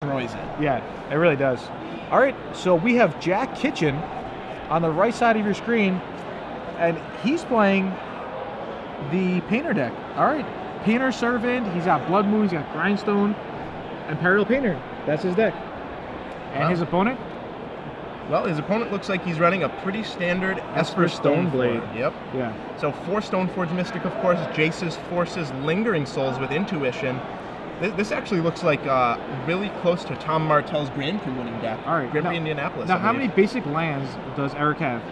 destroys it. Yeah, it really does. All right, so we have Jack Kitchen on the right side of your screen, and he's playing the Painter deck. All right, Painter Servant, he's got Blood Moon, he's got Grindstone, Imperial Painter. That's his deck. And his opponent? Well, his opponent looks like he's running a pretty standard Esper Stoneblade. Yep. Yeah. So 4 Stoneforge Mystic, of course, Jace's Forces, Lingering Souls with Intuition. This actually looks like really close to Tom Martell's Grand Prix winning deck. All right. Grand Prix Indianapolis. Now, how many basic lands does Eric have?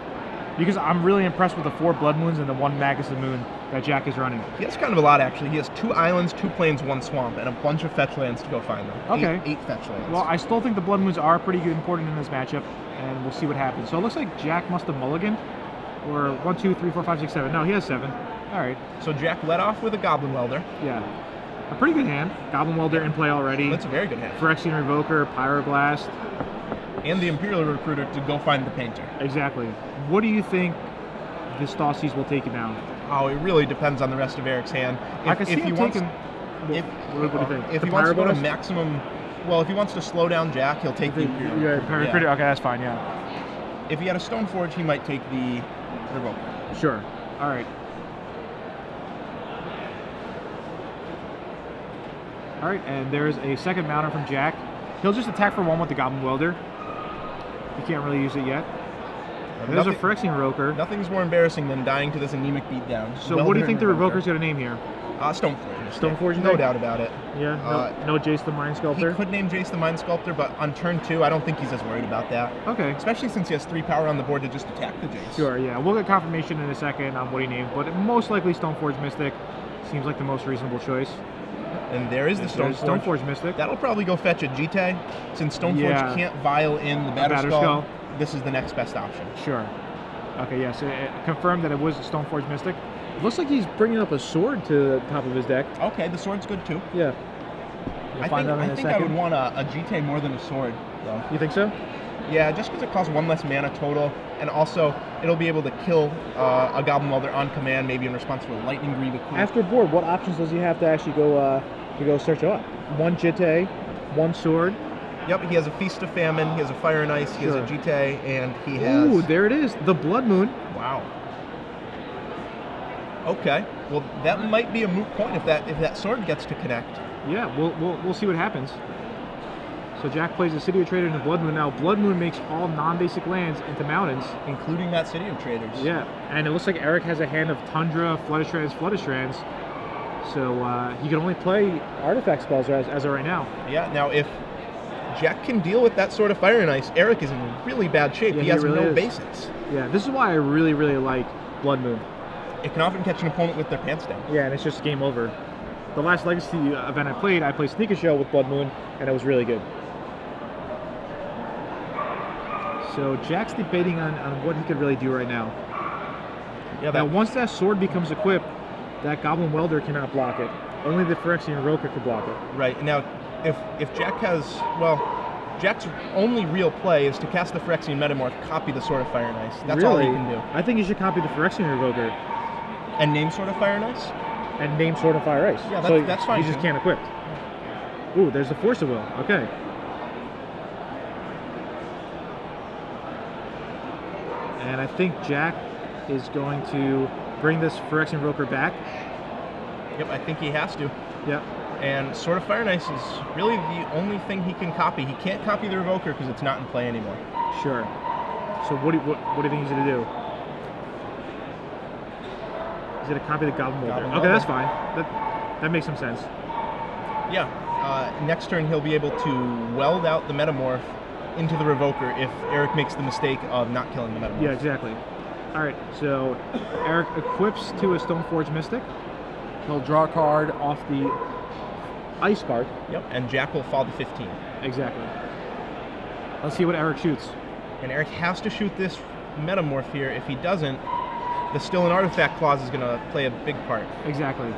Because I'm really impressed with the 4 Blood Moons and the 1 Magus of the Moon that Jack is running. He has kind of a lot, actually. He has 2 islands, 2 plains, 1 swamp, and a bunch of fetch lands to go find them. Okay. 8 fetch lands. Well, I still think the Blood Moons are pretty good, important in this matchup, and we'll see what happens. So it looks like Jack must have mulliganed, or 1, 2, 3, 4, 5, 6, 7. No, he has 7. All right. So Jack led off with a Goblin Welder. Yeah. A pretty good hand. Goblin Welder in play already. That's a very good hand. Phyrexian Revoker, Pyroblast. And the Imperial Recruiter to go find the Painter. Exactly. What do you think the Thoughtseize will take it down? Oh, it really depends on the rest of Eric's hand. I can see him taking... What do you think? If he wants to go to maximum... Well, if he wants to slow down Jack, he'll take the Imperial Recruiter. Yeah. Okay, that's fine, yeah. If he had a Stoneforge, he might take the Revoker. Sure. All right. All right, and there's a second mounter from Jack. He'll just attack for 1 with the Goblin Welder. He can't really use it yet. There's a Phyrexian Revoker. Nothing's more embarrassing than dying to this anemic beatdown. So what do you think the Revoker's going to name here? Stoneforge. Stoneforge? No doubt about it. Yeah, no Jace the Mind Sculptor? He could name Jace the Mind Sculptor, but on turn 2, I don't think he's as worried about that. Okay. Especially since he has 3 power on the board to just attack the Jace. Sure, yeah. We'll get confirmation in a second on what he named, but most likely Stoneforge Mystic seems like the most reasonable choice. And there is the Stoneforge Mystic. That'll probably go fetch a Jite. Since Stoneforge can't vial in the Batterskull, this is the next best option. Sure. Okay, yes. Yeah, so it confirmed that it was a Stoneforge Mystic. Looks like he's bringing up a sword to the top of his deck. Okay, the sword's good too. Yeah. I think I would want a Jite more than a sword, though. You think so? Yeah, just because it costs 1 less mana total, and also it'll be able to kill a Goblin Welder on command, maybe in response to a Lightning Greave. After board, what options does he have to actually go search it up? 1 Jite, 1 sword. Yep, he has a Feast of Famine, he has a Fire and Ice, he has a Jite, and he has... Ooh, there it is, the Blood Moon. Wow. Okay, well that might be a moot point if that sword gets to connect. Yeah, we'll see what happens. So Jack plays the City of Traders and Blood Moon. Now Blood Moon makes all non-basic lands into mountains, including that City of Traders. Yeah, and it looks like Eric has a hand of Tundra, Floodistrands. So he can only play artifact spells as of right now. Yeah. Now if Jack can deal with that sort of Fire and Ice, Eric is in really bad shape. He has no basics. Yeah, this is why I really like Blood Moon. It can often catch an opponent with their pants down. Yeah, and it's just game over. The last Legacy event I played Sneak and Show with Blood Moon, and it was really good. So Jack's debating on what he could really do right now. Yeah. Now, once that sword becomes equipped, that Goblin Welder cannot block it. Only the Phyrexian Revoker can block it. Right. Now, if Jack has... Well, Jack's only real play is to cast the Phyrexian Metamorph, copy the Sword of Fire and Ice. That's all he can do. I think he should copy the Phyrexian Revoker. And name Sword of Fire and Ice? And name Sword of Fire Ice. Yeah, that's fine. He just can't equip. Ooh, there's the Force of Will. Okay. And I think Jack is going to bring this Phyrexian Revoker back. Yep, I think he has to. Yep. And Sword of Fire and Ice is really the only thing he can copy. He can't copy the Revoker because it's not in play anymore. Sure. So what do you think he's going to do? He's going to copy the Goblin Welder. Okay, that's fine. That makes some sense. Yeah. Next turn, he'll be able to weld out the Metamorph into the Revoker if Eric makes the mistake of not killing the Metamorph. Yeah, exactly. All right, so Eric equips to a Stoneforge Mystic. He'll draw a card off the Ice card. Yep, and Jack will fall to 15. Exactly. Let's see what Eric shoots. And Eric has to shoot this Metamorph here. If he doesn't, the Still an Artifact clause is going to play a big part. Exactly.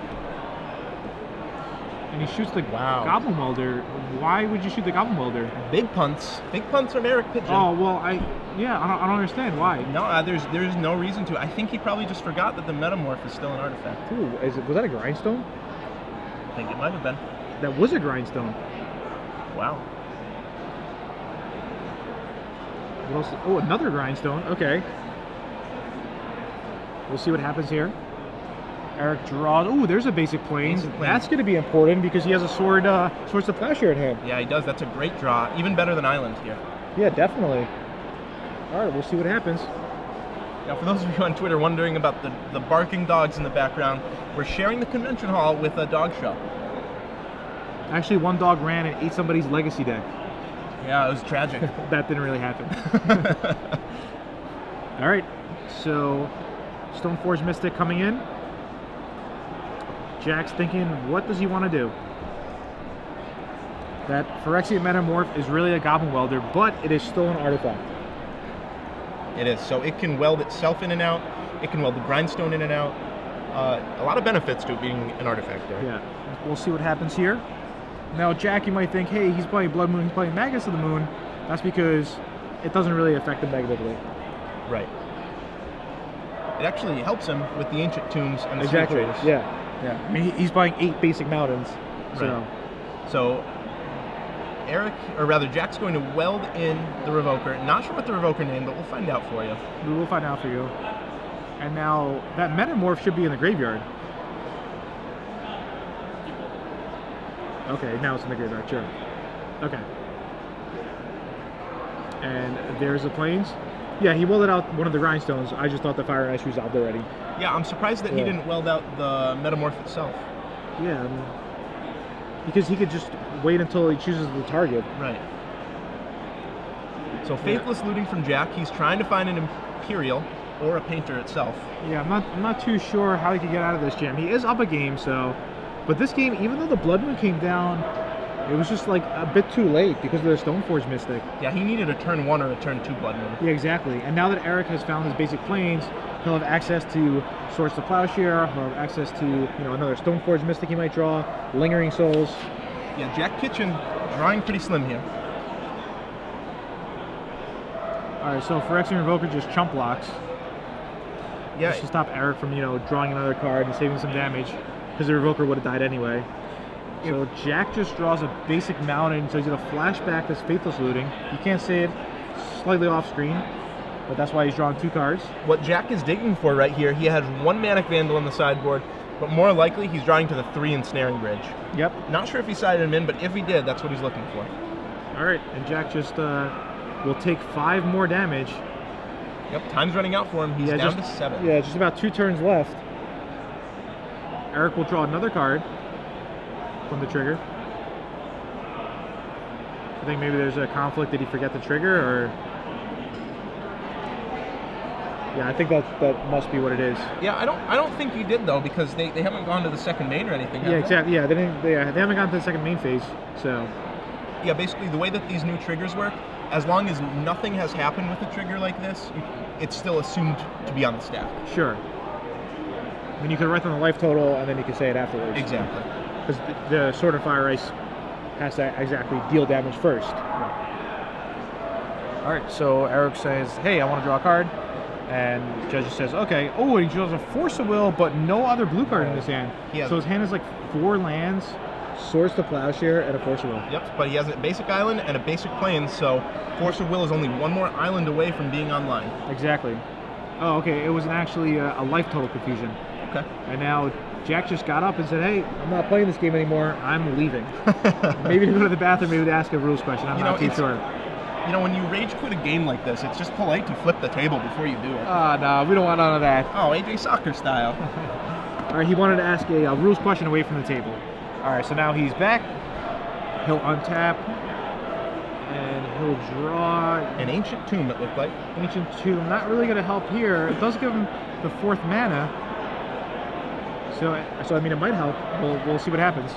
And he shoots the Goblin Welder. Why would you shoot the Goblin Welder? Big punts. Big punts from Eric Pigeon. Oh, well, I don't understand. Why? No, there's no reason to. I think he probably just forgot that the Metamorph is still an artifact. Ooh, was that a Grindstone? I think it might have been. That was a Grindstone. Wow. What else? Oh, another grindstone. Okay. We'll see what happens here. Eric draws. Oh, there's a basic plane. That's going to be important because he has a Swords to Plowshare in hand. Yeah, he does. That's a great draw. Even better than Island here. Yeah, definitely. All right, we'll see what happens. Now, for those of you on Twitter wondering about the barking dogs in the background, we're sharing the convention hall with a dog show. Actually, one dog ran and ate somebody's legacy deck. Yeah, it was tragic. That didn't really happen. All right, so Stoneforge Mystic coming in. Jack's thinking, what does he want to do? That Phyrexian Metamorph is really a Goblin Welder, but it is still an artifact. It is, so it can weld itself in and out. It can weld the grindstone in and out. A lot of benefits to it being an artifact there. Yeah, we'll see what happens here. Now, Jack, you might think, hey, he's playing Blood Moon, he's playing Magus of the Moon. That's because it doesn't really affect him negatively. Right. It actually helps him with the Ancient Tombs and the Exactly. Steel Traders. Yeah. I mean, he's buying 8 basic mountains. So. Right. So Eric, or rather Jack's going to weld in the Revoker. Not sure what the Revoker name, but we'll find out for you. We will find out for you. And now that Metamorph should be in the graveyard. Okay, now it's in the graveyard, sure. Okay. And there's the plains. Yeah, he welded out one of the grindstones. I just thought the Fire and Ice resolved already. Yeah, I'm surprised that he didn't weld out the Metamorph itself. Yeah, because he could just wait until he chooses the target. Right. So Faithless Looting from Jack. He's trying to find an Imperial or a Painter itself. Yeah, I'm not too sure how he could get out of this jam. He is up a game, so... But this game, even though the Blood Moon came down, it was just like a bit too late because of the Stoneforge Mystic. Yeah, he needed a turn 1 or a turn 2 Blood Moon. Yeah, exactly. And now that Eric has found his basic planes, he'll have access to Swords to Plowshare, he'll have access to, another Stoneforge Mystic he might draw, Lingering Souls. Yeah, Jack Kitchen drawing pretty slim here. Alright, so Phyrexian Revoker just chump blocks. Yeah. Just to stop Eric from, drawing another card and saving some damage, because the Revoker would have died anyway. So Jack just draws a basic mountain, so he's going to flashback this Faithless Looting. You can't see it, slightly off screen, but that's why he's drawing 2 cards. What Jack is digging for right here, he has 1 Manic Vandal on the sideboard, but more likely he's drawing to the 3 Ensnaring Bridge. Yep. Not sure if he sided him in, but if he did, that's what he's looking for. Alright, and Jack just will take 5 more damage. Yep, time's running out for him. He's down to 7. Yeah, just about 2 turns left. Eric will draw another card from the trigger. I think maybe there's a conflict. Did he forget the trigger, or? Yeah, I think that must be what it is. Yeah, I don't think he did though, because they haven't gone to the second main or anything. Yeah, exactly. Yeah, they haven't gotten to the second main phase. So. Yeah, basically the way that these new triggers work, as long as nothing has happened with a trigger like this, it's still assumed to be on the stack. Sure. I mean, you can write down the life total, and then you can say it afterwards. Exactly. Because the Sword of Fire Ice has to exactly deal damage first. All right, so Eric says, hey, I want to draw a card. And Judge says, okay. Oh, and he draws a Force of Will, but no other blue card in his hand. So his hand is like 4 lands, Swords to Plowshare, and a Force of Will. Yep, but he has a basic island and a basic plains, so Force of Will is only 1 more island away from being online. Exactly. Oh, okay, it was actually a life total confusion. Okay. And now Jack just got up and said, hey, I'm not playing this game anymore, I'm leaving. Maybe to go to the bathroom, maybe to ask a rules question, I'm not too sure. When you rage quit a game like this, it's just polite to flip the table before you do it. No, we don't want none of that. Oh, AJ Soccer style. All right, he wanted to ask a rules question away from the table. All right, so now he's back. He'll untap, and he'll draw... An Ancient Tomb, it looked like. Ancient Tomb, not really going to help here. It does give him the 4th mana. So I mean, it might help. We'll see what happens.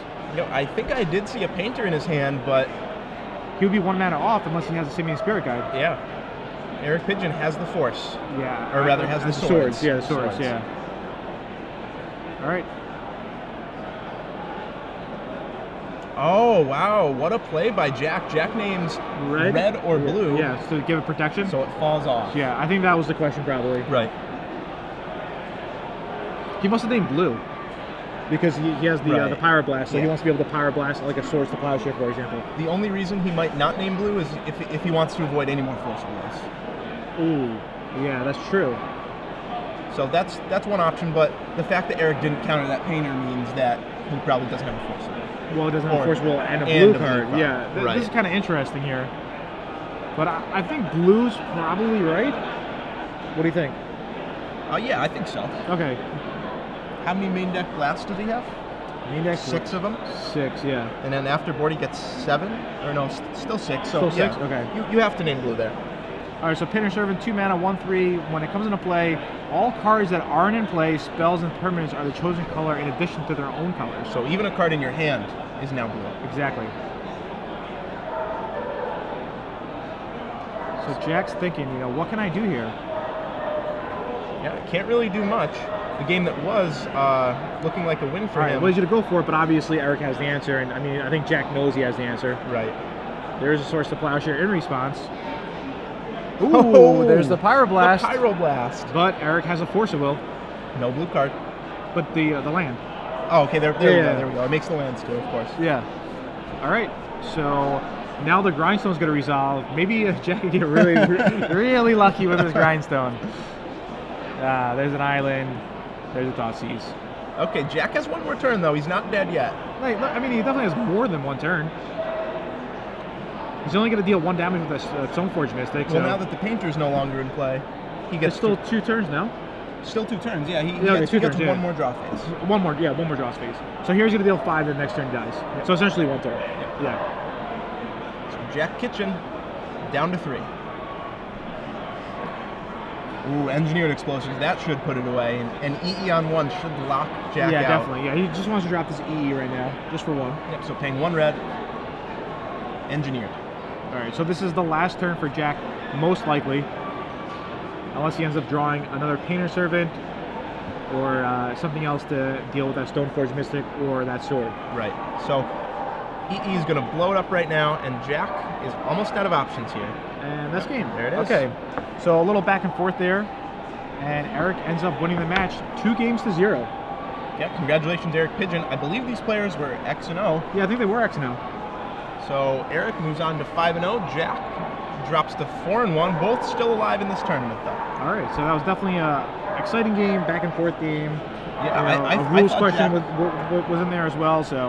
I think I did see a Painter in his hand, but... He would be 1 mana off unless he has a Simian Spirit Guide. Yeah. Eric Pigeon has the Force. Yeah. Or rather, has the swords. Yeah, the swords, yeah. All right. Oh, wow. What a play by Jack. Jack names red or blue. Yeah, so to give it protection. So it falls off. Yeah, I think that was the question probably. Right. He must have named blue. because he has the Right. Pyroblast, so Yeah. he wants to be able to Pyroblast like a Swords to Plowshare, for example. The only reason he might not name blue is if he wants to avoid any more force walls. Ooh, yeah, that's true. So that's one option, but the fact that Eric didn't counter that painter means that he probably doesn't have a force wall. Well, it doesn't have a Or- Force Will and a and blue a blue card. card. Yeah, Right. this is kind of interesting here. But I think blue's probably right. What do you think? Yeah, I think so. Okay. How many main deck blasts does he have? Main deck 6 of them. 6, yeah. And then afterboard he gets 7, or no, still 6. So Still 6, yeah, okay. You have to name blue there. All right, so Painter Servant, 2 mana, 1/3. When it comes into play, all cards that aren't in play, spells and permanents, are the chosen color in addition to their own colors. So even a card in your hand is now blue. Exactly. So Jack's thinking, what can I do here? Yeah, can't really do much. The game that was looking like a win for All right, him. well, he's going to go for it, but obviously Eric has the answer, and I think Jack knows he has the answer. Right. There's a Source to Plowshare in response. Ooh, Oh, there's the Pyroblast. The Pyroblast. But Eric has a Force of Will, No blue card. but the land. Oh, okay, there we Yeah. go, there we go. It makes the lands too, of course. Yeah. All right. So now the Grindstone's going to resolve. Maybe Jack can get really, really lucky with his Grindstone. There's an island. There's a Thoughtseize. Okay, Jack has one more turn though. He's not dead yet. Like, look, he definitely has more than one turn. He's only going to deal 1 damage with a Stoneforge Mystic. Well, so now that the painter's no longer in play, he it's gets still 2 turns now. still 2 turns. Yeah, he okay, gets, 2 he gets turns, yeah. one more draw phase. One more draw space. So here he's going to deal 5, the next turn he dies. So essentially 1 turn. Yeah. So Jack Kitchen down to 3. Ooh, engineered explosions. That should put it away, and EE on 1 should lock Jack Yeah, out. definitely. Yeah, he just wants to drop this EE right now, just for 1. Yep. So paying 1 red. Engineered. All right, so this is the last turn for Jack, most likely, unless he ends up drawing another Painter Servant or something else to deal with that Stoneforge Mystic or that sword. Right. So EE is going to blow it up right now, and Jack is almost out of options here. And that's game. There it is. Okay, so a little back and forth there, and Eric ends up winning the match 2-0. Yeah, congratulations, Eric Pigeon. I believe these players were X and O. Yeah, I think they were X&O. So Eric moves on to 5-0. Jack drops to 4-1. Both still alive in this tournament, though. All right, so that was definitely a exciting game, back and forth game. Yeah, A rules thought question Jack- was in there as well, so.